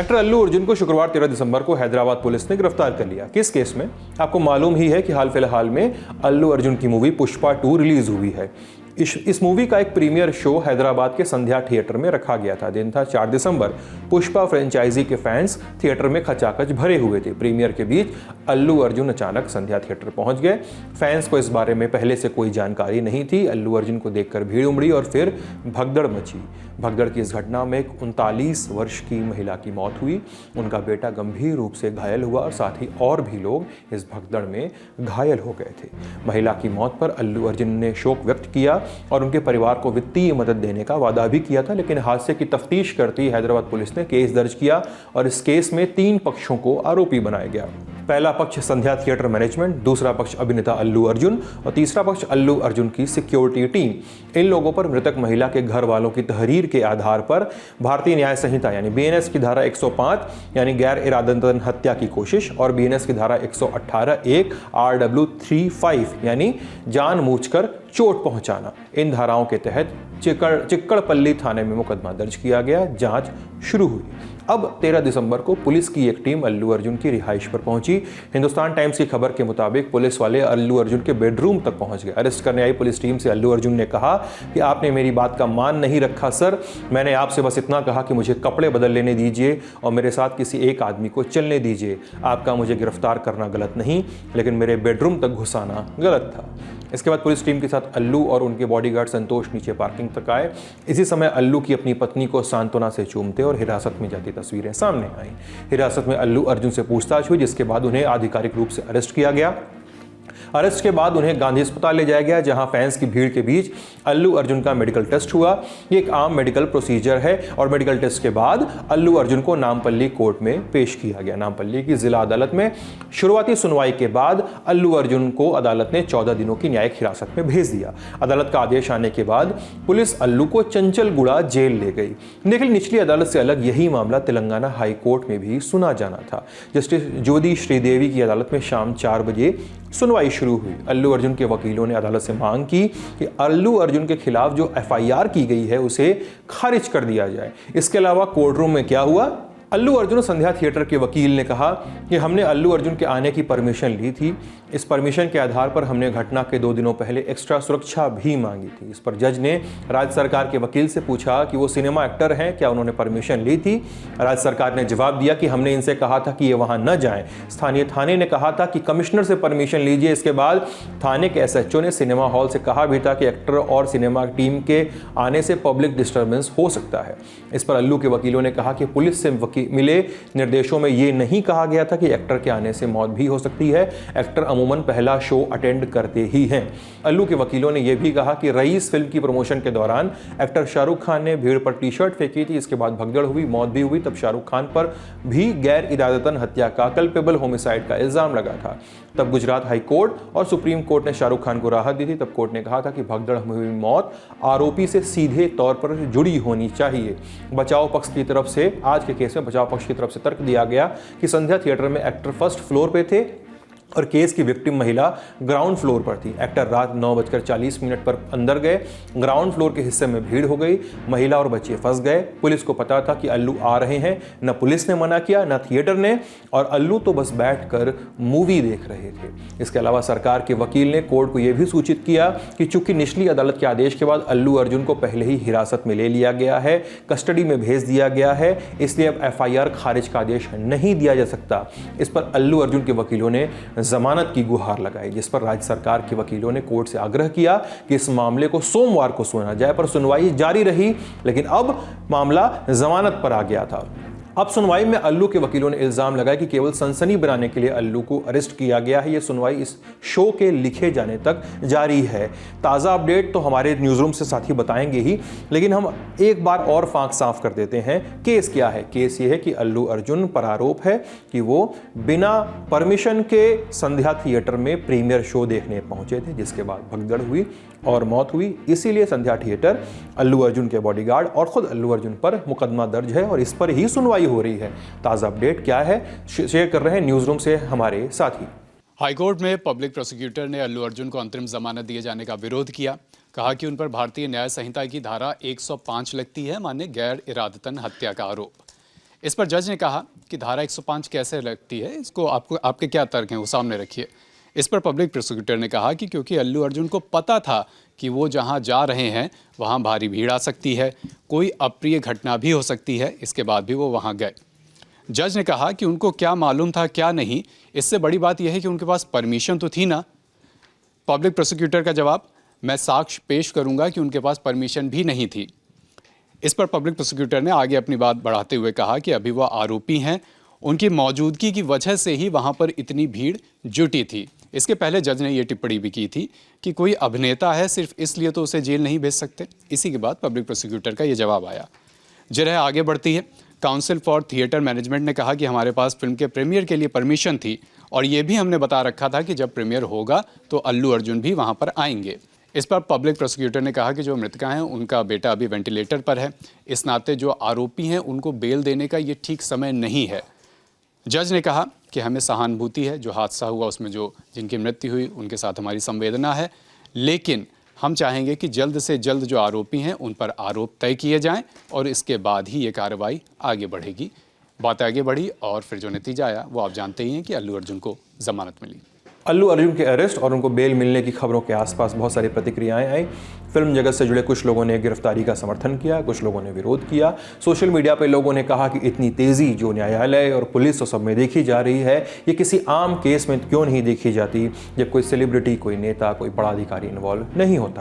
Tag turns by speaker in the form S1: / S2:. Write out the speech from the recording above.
S1: Actor Allu Arjun को शुक्रवार 13 दिसंबर को हैदराबाद पुलिस ने गिरफ्तार कर लिया। किस केस में? आपको मालूम ही है कि हाल फिलहाल में अल्लू अर्जुन की मूवी पुष्पा 2 रिलीज हुई है। इस मूवी का एक प्रीमियर शो हैदराबाद के संध्या थिएटर में रखा गया था। दिन था 4 दिसंबर। पुष्पा फ्रेंचाइजी के फैंस थिएटर में खचाखच भरे हुए थे। प्रीमियर के बीच अल्लू अर्जुन अचानक संध्या थिएटर पहुंच गए। फैंस को इस बारे में पहले से कोई जानकारी नहीं थी। अल्लू अर्जुन को देखकर भीड़ उमड़ी और फिर भगदड़ मची। भगदड़ की इस घटना में एक 39 वर्ष की महिला की मौत हुई। उनका बेटा गंभीर रूप से घायल हुआ और साथ ही और भी लोग इस भगदड़ में घायल हो गए थे। महिला की मौत पर अल्लू अर्जुन ने शोक व्यक्त किया और उनके परिवार को वित्तीय मदद देने का वादा भी किया था, लेकिन हादसे की तफ्तीश करती हैदराबाद पुलिस ने केस दर्ज किया और इस केस में 3 पक्षों को आरोपी बनाया गया। पहला पक्ष संध्या थिएटर मैनेजमेंट, दूसरा पक्ष अभिनेता अल्लू अर्जुन और तीसरा पक्ष अल्लू अर्जुन की सिक्योरिटी टीम। इन लोगों पर मृतक महिला के घर वालों की तहरीर के आधार पर भारतीय न्याय संहिता यानी बीएनएस की धारा 105 यानी गैर इरादतन हत्या की कोशिश और बीएनएस की धारा 118(1) RW35 यानी जानबूझकर चोट पहुंचाना, इन धाराओं के तहत चिक्कड़पल्ली थाने में मुकदमा दर्ज किया गया। जांच शुरू हुई। अब 13 दिसंबर को पुलिस की एक टीम अल्लू अर्जुन की रिहाइश पर पहुंची। हिंदुस्तान टाइम्स की खबर के मुताबिक पुलिस वाले अल्लू अर्जुन के बेडरूम तक पहुंच गए। अरेस्ट करने आई पुलिस टीम से अल्लू अर्जुन ने कहा कि आपने मेरी बात का मान नहीं रखा सर, मैंने आपसे बस इतना कहा कि मुझे कपड़े बदल लेने दीजिए और मेरे साथ किसी एक आदमी को चलने दीजिए। आपका मुझे गिरफ्तार करना गलत नहीं, लेकिन मेरे बेडरूम तक घुसाना गलत था। इसके बाद पुलिस टीम के साथ अल्लू और उनके बॉडीगार्ड संतोष नीचे पार्किंग तक आए। इसी समय अल्लू की अपनी पत्नी को सांत्वना से चूमते और हिरासत में जाती तस्वीरें सामने आईं। हिरासत में अल्लू अर्जुन से पूछताछ हुई, जिसके बाद उन्हें आधिकारिक रूप से अरेस्ट किया गया। अरेस्ट के बाद उन्हें गांधी अस्पताल ले जाया गया, जहां फैंस की भीड़ के बीच अल्लू अर्जुन का मेडिकल टेस्ट हुआ। ये एक आम मेडिकल प्रोसीजर है और मेडिकल टेस्ट के बाद अल्लू अर्जुन को नामपल्ली कोर्ट में पेश किया गया। नामपल्ली की जिला अदालत में शुरुआती सुनवाई के बाद अल्लू अर्जुन को अदालत ने 14 दिनों की न्यायिक हिरासत में भेज दिया। अदालत का आदेश आने के बाद पुलिस अल्लू को चंचलगुड़ा जेल ले गई। लेकिन निचली अदालत से अलग यही मामला तेलंगाना हाई कोर्ट में भी सुना जाना था। जस्टिस ज्योति श्रीदेवी की अदालत में शाम 4 बजे सुनवाई शुरू हुई। अल्लू अर्जुन के वकीलों ने अदालत से मांग की कि अल्लू अर्जुन के खिलाफ जो एफआईआर की गई है उसे खारिज कर दिया जाए। इसके अलावा कोर्ट रूम में क्या हुआ? अल्लू अर्जुन संध्या थिएटर के वकील ने कहा कि हमने अल्लू अर्जुन के आने की परमिशन ली थी। इस परमिशन के आधार पर हमने घटना के 2 दिनों पहले एक्स्ट्रा सुरक्षा भी मांगी थी। इस पर जज ने राज्य सरकार के वकील से पूछा कि वो सिनेमा एक्टर हैं, क्या उन्होंने परमिशन ली थी? राज्य सरकार ने जवाब दिया कि हमने इनसे कहा था कि ये वहां न जाएं। स्थानीय थाने ने कहा था कि कमिश्नर से परमिशन लीजिए। इसके बाद थाने के एसएचओ ने सिनेमा हॉल से कहा भी था कि एक्टर और सिनेमा टीम के आने से पब्लिक डिस्टर्बेंस हो सकता है। इस पर अल्लू के वकीलों ने कहा कि पुलिस से मिले निर्देशों में ये नहीं कहा गया था कि एक्टर के आने से मौत भी हो सकती है। एक्टर अमूमन पहला शो अटेंड करते ही हैं। अल्लू के वकीलों ने यह भी कहा कि रईस फिल्म की प्रमोशन के दौरान एक्टर शाहरुख खान ने भीड़ पर टी-शर्ट फेंकी थी। इसके बाद भगदड़ हुई, मौत भी हुई। तब शाहरुख खान पर भी गैर इरादतन हत्या का कल्पेबल होमिसाइड का इल्जाम लगा था। तब गुजरात हाई कोर्ट और सुप्रीम कोर्ट ने शाहरुख खान को राहत दी थी। तब कोर्ट ने कहा था कि भगदड़ में हुई मौत आरोपी से सीधे तौर पर जुड़ी होनी चाहिए। बचाव पक्ष की तरफ से आज के केस में बचाव पक्ष की तरफ से तर्क दिया गया कि संध्या थिएटर में एक्टर फर्स्ट फ्लोर पे थे और केस की विक्टिम महिला ग्राउंड फ्लोर पर थी। एक्टर रात 9:40 पर अंदर गए। ग्राउंड फ्लोर के हिस्से में भीड़ हो गई। महिला और बच्चे फंस गए। पुलिस को पता था कि अल्लू आ रहे हैं। न पुलिस ने मना किया, न थिएटर ने, और अल्लू तो बस बैठकर मूवी देख रहे थे। इसके अलावा सरकार के वकील ने कोर्ट को यह भी सूचित किया कि चूंकि निचली अदालत के आदेश के बाद अल्लू अर्जुन को पहले ही हिरासत में ले लिया गया है, कस्टडी में भेज दिया गया है, इसलिए अब एफआईआर खारिज का आदेश नहीं दिया जा सकता। इस पर अल्लू अर्जुन के वकीलों ने जमानत की गुहार लगाई, जिस पर राज्य सरकार के वकीलों ने कोर्ट से आग्रह किया कि इस मामले को सोमवार को सुना जाए, पर सुनवाई जारी रही। लेकिन अब मामला जमानत पर आ गया था। अब सुनवाई में अल्लू के वकीलों ने इल्जाम लगाया कि केवल सनसनी बनाने के लिए अल्लू को अरेस्ट किया गया है। यह सुनवाई इस शो के लिखे जाने तक जारी है। ताज़ा अपडेट तो हमारे न्यूज़ रूम से साथी बताएंगे ही, लेकिन हम एक बार और फांक साफ कर देते हैं। केस क्या है? केस ये है कि अल्लू अर्जुन पर आरोप है कि वो बिना परमिशन के संध्या थिएटर में प्रीमियर शो देखने पहुंचे थे, जिसके बाद भगदड़ हुई और मौत हुई। इसीलिए संध्या थिएटर, अल्लू अर्जुन के बॉडीगार्ड और खुद अल्लू अर्जुन पर मुकदमा दर्ज है और इस पर ही सुनवाई हो रही है। ताज़ा अपडेट क्या है शेयर कर रहे हैं न्यूज़ रूम से हमारे साथी।
S2: हाईकोर्ट में पब्लिक प्रोसिक्यूटर ने अल्लू अर्जुन को अंतरिम जमानत दिए जाने का विरोध किया। कहा कि उन पर भारतीय न्याय संहिता की धारा 105 लगती है, माने गैर इरादतन हत्या का आरोप। इस पर जज ने कहा कि धारा 105 कैसे लगती है, इसको आपके क्या तर्क हैं वो सामने रखिए। इस पर पब्लिक प्रोसिक्यूटर ने कहा कि क्योंकि अल्लू अर्जुन को पता था कि वो जहां जा रहे हैं वहां भारी भीड़ आ सकती है, कोई अप्रिय घटना भी हो सकती है, इसके बाद भी वो वहां गए। जज ने कहा कि उनको क्या मालूम था क्या नहीं, इससे बड़ी बात यह है कि उनके पास परमिशन तो थी ना। पब्लिक प्रोसिक्यूटर का जवाब, मैं साक्ष्य पेश करूंगा कि उनके पास परमिशन भी नहीं थी। इस पर पब्लिक प्रोसिक्यूटर ने आगे अपनी बात बढ़ाते हुए कहा कि अभी वह आरोपी हैं, उनकी मौजूदगी की वजह से ही वहां पर इतनी भीड़ जुटी थी। इसके पहले जज ने यह टिप्पणी भी की थी कि कोई अभिनेता है, सिर्फ इसलिए तो उसे जेल नहीं भेज सकते। इसी के बाद पब्लिक प्रोसिक्यूटर का यह जवाब आया। जिरह आगे बढ़ती है। काउंसिल फॉर थिएटर मैनेजमेंट ने कहा कि हमारे पास फिल्म के प्रीमियर के लिए परमिशन थी और ये भी हमने बता रखा था कि जब प्रीमियर होगा तो अल्लू अर्जुन भी वहां पर आएंगे। इस पर पब्लिक प्रोसिक्यूटर ने कहा कि जो मृतका हैं उनका बेटा अभी वेंटिलेटर पर है, इस नाते जो आरोपी हैं उनको बेल देने का ये ठीक समय नहीं है। जज ने कहा कि हमें सहानुभूति है, जो हादसा हुआ उसमें जिनकी मृत्यु हुई उनके साथ हमारी संवेदना है, लेकिन हम चाहेंगे कि जल्द से जल्द जो आरोपी हैं उन पर आरोप तय किए जाएं और इसके बाद ही ये कार्रवाई आगे बढ़ेगी। बात आगे बढ़ी और फिर जो नतीजा आया वो आप जानते ही हैं कि अल्लू अर्जुन को जमानत मिली।
S1: अल्लू अर्जुन के अरेस्ट और उनको बेल मिलने की खबरों के आसपास बहुत सारी प्रतिक्रियाएं आई। फिल्म जगत से जुड़े कुछ लोगों ने गिरफ्तारी का समर्थन किया, कुछ लोगों ने विरोध किया। सोशल मीडिया पर लोगों ने कहा कि इतनी तेज़ी जो न्यायालय और पुलिस और सब में देखी जा रही है, ये किसी आम केस में क्यों नहीं देखी जाती जब कोई सेलिब्रिटी, कोई नेता, कोई बड़ा अधिकारी इन्वॉल्व नहीं होता।